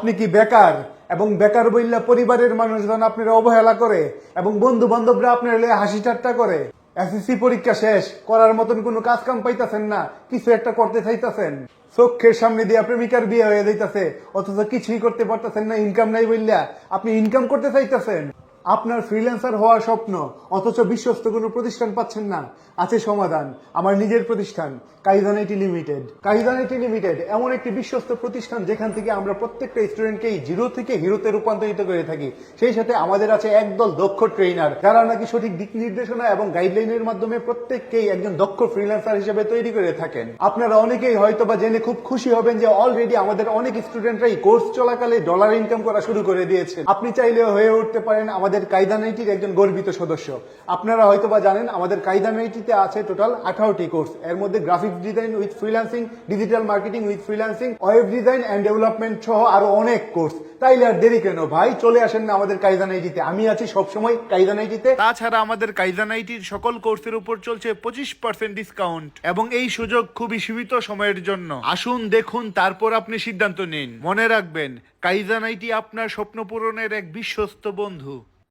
আপনি কি বেকার এবং বেকার বইলা পরিবারের মানুষজন আপনার অবহেলা করে এবং বন্ধু বান্ধবরা আপনার লইয়া হাসি ঠাট্টা করে? এসএসসি পরীক্ষা শেষ করার মতন কোনো কাজ কাম পাইতাছেন না, কিছু একটা করতে চাইতাছেন, চোখের সামনে দিয়ে প্রেমিকার বিয়ে হয়ে যাইতাছে, অথচ কিছুই করতে পারতেছেন না, ইনকাম নাই বললা আপনি ইনকাম করতে চাইতাছেন। আপনার ফ্রিল্যান্সার হওয়ার স্বপ্ন, অথচ বিশ্বস্ত কোনো প্রতিষ্ঠান পাচ্ছেন না। আছে সমাধান, আমার নিজের প্রতিষ্ঠান kaizen IT limited. Kaizen IT limited এমন একটি বিশ্বস্ত প্রতিষ্ঠান যেখান থেকে আমরা প্রত্যেকটা স্টুডেন্টকেই জিরো থেকে হিরোতে রূপান্তরিত করে থাকি। সেই সাথে আমাদের আছে একদল দক্ষ ট্রেনার যারা নাকি সঠিক দিক নির্দেশনা এবং গাইডলাইনের মাধ্যমে প্রত্যেককেই একজন দক্ষ ফ্রিল্যান্সার হিসেবে তৈরি করে থাকেন। আপনারা অনেকেই হয়তো বা জেনে খুব খুশি হবেন যে অলরেডি আমাদের অনেক স্টুডেন্টরাই কোর্স চলাকালে ডলার ইনকাম করা শুরু করে দিয়েছে। আপনি চাইলেও হয়ে উঠতে পারেন আমাদের কাইজান আইটির একজন গর্বিত সদস্য। আপনারা হয়তো বা জানেন আমাদের কাইজান আইটিতে আছে টোটাল 18টি কোর্স। এর মধ্যে graphics design with freelancing, digital marketing with freelancing, web design and development সহ আরো অনেক কোর্স। তাইলে আর দেরি কেন ভাই, চলে আসেন না আমাদের কাইজান আইটিতে। আমি আছি সবসময় কাইজান আইটিতে। তাছাড়া আমাদের কাইজান আইটির সকল কোর্সের উপর চলছে 25% ডিসকাউন্ট এবং এই সুযোগ খুবই সীমিত সময়ের জন্য। আসুন দেখুন, তারপর আপনি সিদ্ধান্ত নিন। মনে রাখবেন, কাইজান আইটি আপনার স্বপ্ন পূরণের এক বিশ্বস্ত বন্ধু।